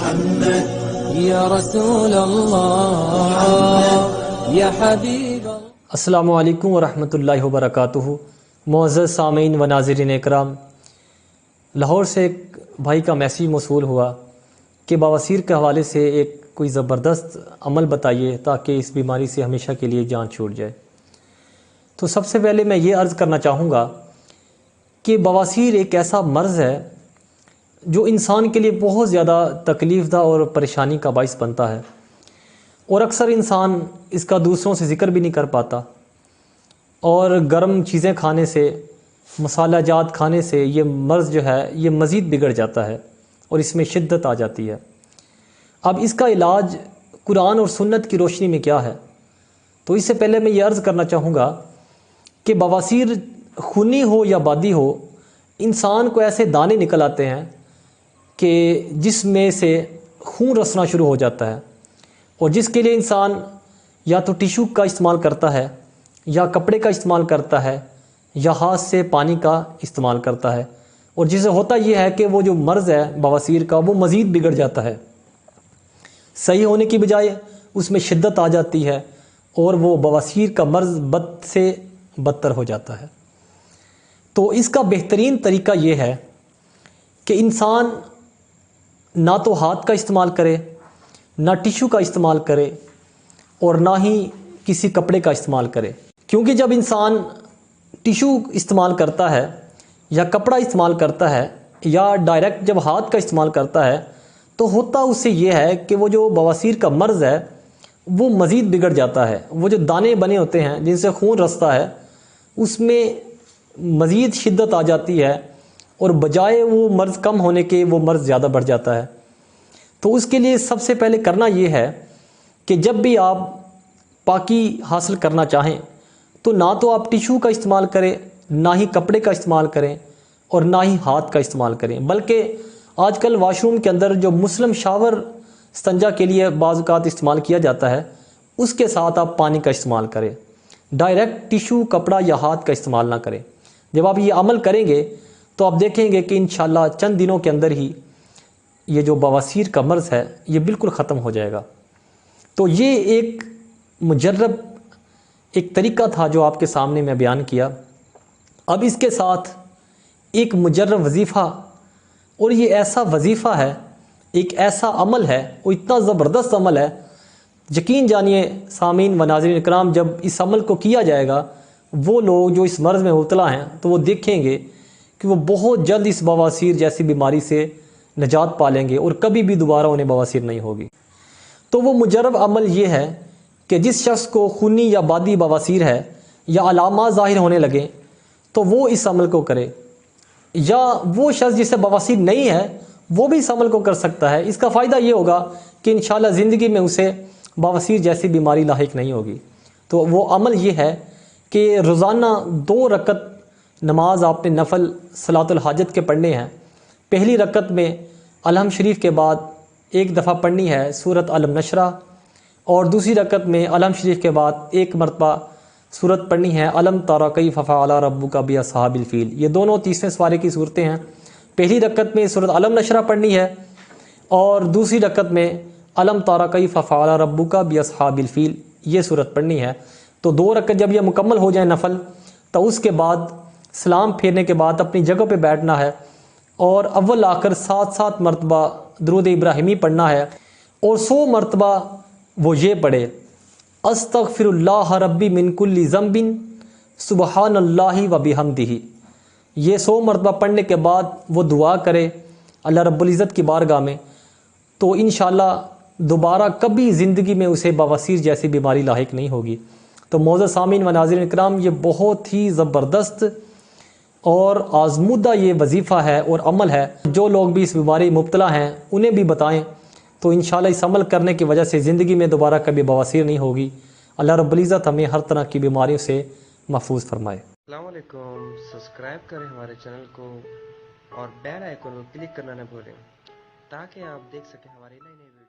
محمد یا رسول اللہ یا حبیب اللہ۔ السلام علیکم ورحمۃ اللہ وبرکاتہ۔ معزز سامعین و ناظرین اکرام، لاہور سے ایک بھائی کا میسیج موصول ہوا کہ بواسیر کے حوالے سے ایک کوئی زبردست عمل بتائیے تاکہ اس بیماری سے ہمیشہ کے لیے جان چھوٹ جائے۔ تو سب سے پہلے میں یہ عرض کرنا چاہوں گا کہ بواسیر ایک ایسا مرض ہے جو انسان کے لیے بہت زیادہ تکلیف دہ اور پریشانی کا باعث بنتا ہے، اور اکثر انسان اس کا دوسروں سے ذکر بھی نہیں کر پاتا، اور گرم چیزیں کھانے سے، مسالہ جات کھانے سے یہ مرض جو ہے یہ مزید بگڑ جاتا ہے اور اس میں شدت آ جاتی ہے۔ اب اس کا علاج قرآن اور سنت کی روشنی میں کیا ہے؟ تو اس سے پہلے میں یہ عرض کرنا چاہوں گا کہ بواسیر خونی ہو یا بادی ہو، انسان کو ایسے دانے نکل آتے ہیں کہ جس میں سے خون رسنا شروع ہو جاتا ہے، اور جس کے لیے انسان یا تو ٹیشو کا استعمال کرتا ہے، یا کپڑے کا استعمال کرتا ہے، یا ہاتھ سے پانی کا استعمال کرتا ہے، اور جسے ہوتا یہ ہے کہ وہ جو مرض ہے بواسیر کا وہ مزید بگڑ جاتا ہے، صحیح ہونے کی بجائے اس میں شدت آ جاتی ہے، اور وہ بواسیر کا مرض بد سے بدتر ہو جاتا ہے۔ تو اس کا بہترین طریقہ یہ ہے کہ انسان نہ تو ہاتھ کا استعمال کرے، نہ ٹیشو کا استعمال کرے، اور نہ ہی کسی کپڑے کا استعمال کرے، کیونکہ جب انسان ٹیشو استعمال کرتا ہے یا کپڑا استعمال کرتا ہے یا ڈائریکٹ جب ہاتھ کا استعمال کرتا ہے تو ہوتا اس سے یہ ہے کہ وہ جو بواسیر کا مرض ہے وہ مزید بگڑ جاتا ہے۔ وہ جو دانے بنے ہوتے ہیں جن سے خون رستا ہے اس میں مزید شدت آ جاتی ہے، اور بجائے وہ مرض کم ہونے کے وہ مرض زیادہ بڑھ جاتا ہے۔ تو اس کے لیے سب سے پہلے کرنا یہ ہے کہ جب بھی آپ پاکی حاصل کرنا چاہیں تو نہ تو آپ ٹیشو کا استعمال کریں، نہ ہی کپڑے کا استعمال کریں، اور نہ ہی ہاتھ کا استعمال کریں، بلکہ آج کل واش روم کے اندر جو مسلم شاور استنجا کے لیے بعض اوقات استعمال کیا جاتا ہے اس کے ساتھ آپ پانی کا استعمال کریں، ڈائریکٹ ٹیشو، کپڑا یا ہاتھ کا استعمال نہ کریں۔ جب آپ یہ عمل کریں گے تو آپ دیکھیں گے کہ انشاءاللہ چند دنوں کے اندر ہی یہ جو بواسیر کا مرض ہے یہ بالکل ختم ہو جائے گا۔ تو یہ ایک مجرب ایک طریقہ تھا جو آپ کے سامنے میں بیان کیا۔ اب اس کے ساتھ ایک مجرب وظیفہ، اور یہ ایسا وظیفہ ہے، ایک ایسا عمل ہے، وہ اتنا زبردست عمل ہے، یقین جانیے سامعین و ناظرین اکرام، جب اس عمل کو کیا جائے گا وہ لوگ جو اس مرض میں مبتلا ہیں تو وہ دیکھیں گے کہ وہ بہت جلد اس بواسیر جیسی بیماری سے نجات پالیں گے، اور کبھی بھی دوبارہ انہیں بواسیر نہیں ہوگی۔ تو وہ مجرب عمل یہ ہے کہ جس شخص کو خونی یا بادی بواسیر ہے یا علامات ظاہر ہونے لگیں تو وہ اس عمل کو کرے، یا وہ شخص جسے بواسیر نہیں ہے وہ بھی اس عمل کو کر سکتا ہے۔ اس کا فائدہ یہ ہوگا کہ انشاءاللہ زندگی میں اسے بواسیر جیسی بیماری لاحق نہیں ہوگی۔ تو وہ عمل یہ ہے کہ روزانہ 2 رکعت نماز آپ نے نفل صلاۃ الحاجت کے پڑھنے ہیں۔ پہلی رکعت میں الحمد شریف کے بعد ایک دفعہ پڑھنی ہے سورۃ علم نشرہ، اور دوسری رکعت میں الحمد شریف کے بعد ایک مرتبہ سورت پڑھنی ہے علم تری کیف فعل ربک باصحاب الفیل۔ یہ دونوں 30ویں سپارے کی صورتیں ہیں۔ پہلی رکعت میں سورۃ علم نشرہ پڑھنی ہے، اور دوسری رکعت میں علم تری کیف فعل ربک باصحاب الفیل یہ صورت پڑھنی ہے۔ تو 2 رکعت جب یہ مکمل ہو جائیں نفل، تو اس کے بعد سلام پھیرنے کے بعد اپنی جگہ پہ بیٹھنا ہے، اور اول آخر 7 مرتبہ درود ابراہیمی پڑھنا ہے، اور 100 مرتبہ وہ یہ پڑھے استغفر اللہ ربی من کل ذنب سبحان اللہ و بحمدہ۔ یہ 100 مرتبہ پڑھنے کے بعد وہ دعا کرے اللہ رب العزت کی بارگاہ میں، تو انشاءاللہ دوبارہ کبھی زندگی میں اسے بواسیر جیسی بیماری لاحق نہیں ہوگی۔ تو معزز سامعین و ناظرین اکرام، یہ بہت ہی زبردست اور آزمودہ یہ وظیفہ ہے اور عمل ہے۔ جو لوگ بھی اس بیماری مبتلا ہیں انہیں بھی بتائیں، تو انشاءاللہ اس عمل کرنے کی وجہ سے زندگی میں دوبارہ کبھی بواسیر نہیں ہوگی۔ اللہ رب العزت ہمیں ہر طرح کی بیماریوں سے محفوظ فرمائے۔ السلام علیکم، سبسکرائب کریں ہمارے چینل کو اور بیل آئیکن کو کلک کرنا نہ بھولیں تاکہ آپ دیکھ سکیں ہماری نئی ویڈیو۔